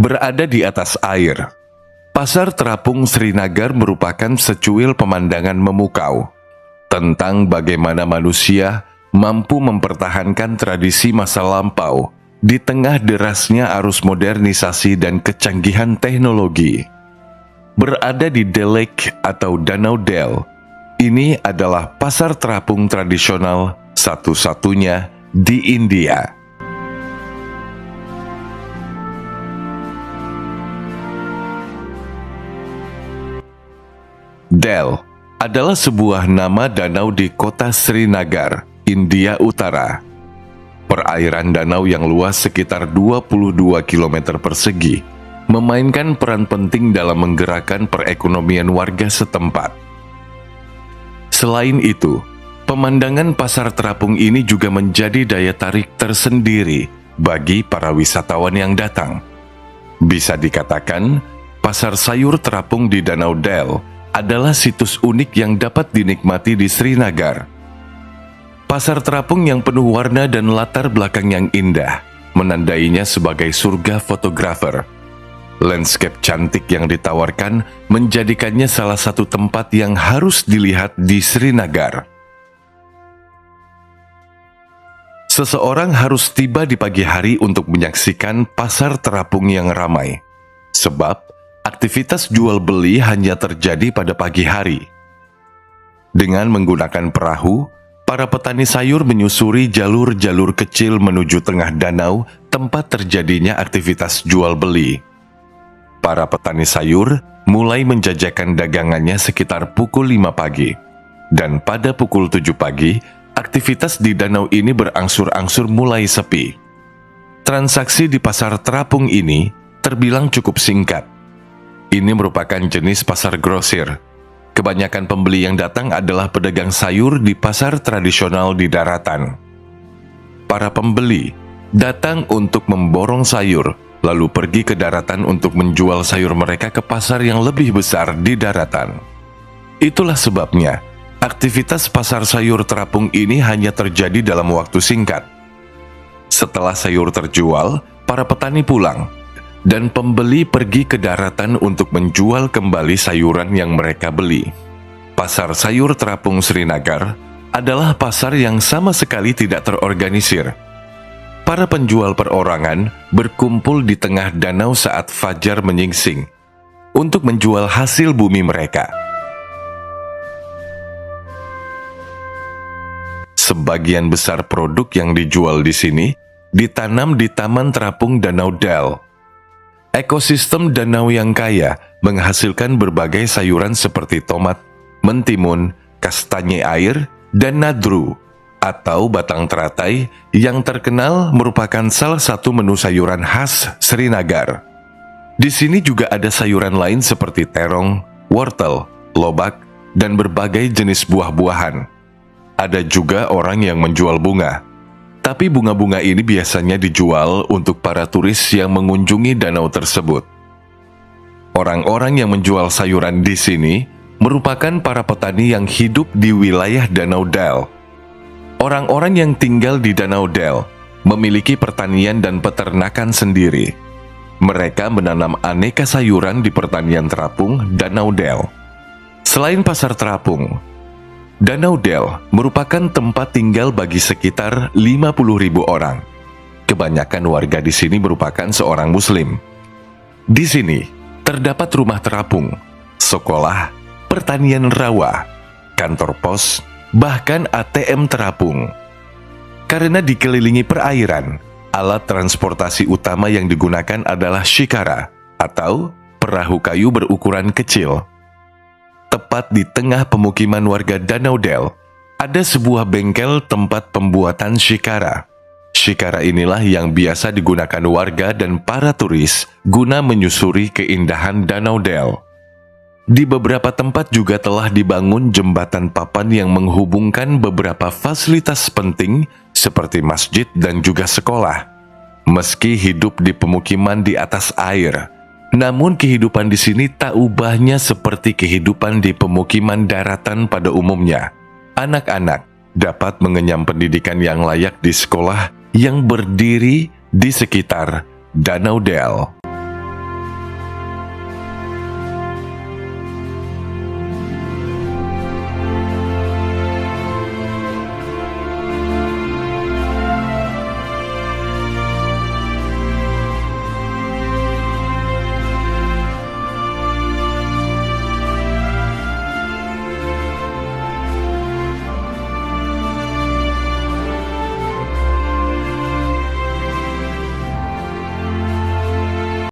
Berada di atas air, Pasar Terapung Srinagar merupakan secuil pemandangan memukau tentang bagaimana manusia mampu mempertahankan tradisi masa lampau di tengah derasnya arus modernisasi dan kecanggihan teknologi. Berada di Delek atau Danau Del, ini adalah pasar terapung tradisional satu-satunya di India. Del adalah sebuah nama danau di kota Srinagar, India Utara. Perairan danau yang luas sekitar 22 km persegi memainkan peran penting dalam menggerakkan perekonomian warga setempat. Selain itu, pemandangan pasar terapung ini juga menjadi daya tarik tersendiri bagi para wisatawan yang datang. Bisa dikatakan, pasar sayur terapung di Danau Del adalah situs unik yang dapat dinikmati di Srinagar. Pasar terapung yang penuh warna dan latar belakang yang indah menandainya sebagai surga fotografer. Landscape cantik yang ditawarkan menjadikannya salah satu tempat yang harus dilihat di Srinagar. Seseorang harus tiba di pagi hari untuk menyaksikan pasar terapung yang ramai, sebab aktivitas jual beli hanya terjadi pada pagi hari. Dengan menggunakan perahu, para petani sayur menyusuri jalur-jalur kecil menuju tengah danau tempat terjadinya aktivitas jual beli. Para petani sayur mulai menjajakan dagangannya sekitar pukul 5 pagi. Dan pada pukul 7 pagi, aktivitas di danau ini berangsur-angsur mulai sepi. Transaksi di pasar terapung ini terbilang cukup singkat. Ini merupakan jenis pasar grosir. Kebanyakan pembeli yang datang adalah pedagang sayur di pasar tradisional di daratan. Para pembeli datang untuk memborong sayur, lalu pergi ke daratan untuk menjual sayur mereka ke pasar yang lebih besar di daratan. Itulah sebabnya, aktivitas pasar sayur terapung ini hanya terjadi dalam waktu singkat. Setelah sayur terjual, para petani pulang, dan pembeli pergi ke daratan untuk menjual kembali sayuran yang mereka beli. Pasar sayur terapung Srinagar adalah pasar yang sama sekali tidak terorganisir. Para penjual perorangan berkumpul di tengah danau saat fajar menyingsing untuk menjual hasil bumi mereka. Sebagian besar produk yang dijual di sini ditanam di Taman Terapung Danau Del. Ekosistem danau yang kaya menghasilkan berbagai sayuran seperti tomat, mentimun, kastanye air, dan nadru atau batang teratai yang terkenal merupakan salah satu menu sayuran khas Srinagar. Di sini juga ada sayuran lain seperti terong, wortel, lobak, dan berbagai jenis buah-buahan. Ada juga orang yang menjual bunga. Tapi bunga-bunga ini biasanya dijual untuk para turis yang mengunjungi danau tersebut. Orang-orang yang menjual sayuran di sini merupakan para petani yang hidup di wilayah Danau Del. Orang-orang yang tinggal di Danau Del memiliki pertanian dan peternakan sendiri. Mereka menanam aneka sayuran di pertanian terapung Danau Del. Selain pasar terapung, Danau Del merupakan tempat tinggal bagi sekitar 50.000 orang. Kebanyakan warga di sini merupakan seorang Muslim. Di sini terdapat rumah terapung, sekolah, pertanian rawa, kantor pos, bahkan ATM terapung. Karena dikelilingi perairan, alat transportasi utama yang digunakan adalah shikara atau perahu kayu berukuran kecil. Tepat di tengah pemukiman warga Danau Del, ada sebuah bengkel tempat pembuatan shikara. Shikara inilah yang biasa digunakan warga dan para turis guna menyusuri keindahan Danau Del. Di beberapa tempat juga telah dibangun jembatan papan yang menghubungkan beberapa fasilitas penting seperti masjid dan juga sekolah. Meski hidup di pemukiman di atas air, namun kehidupan di sini tak ubahnya seperti kehidupan di pemukiman daratan pada umumnya. Anak-anak dapat mengenyam pendidikan yang layak di sekolah yang berdiri di sekitar Danau Del.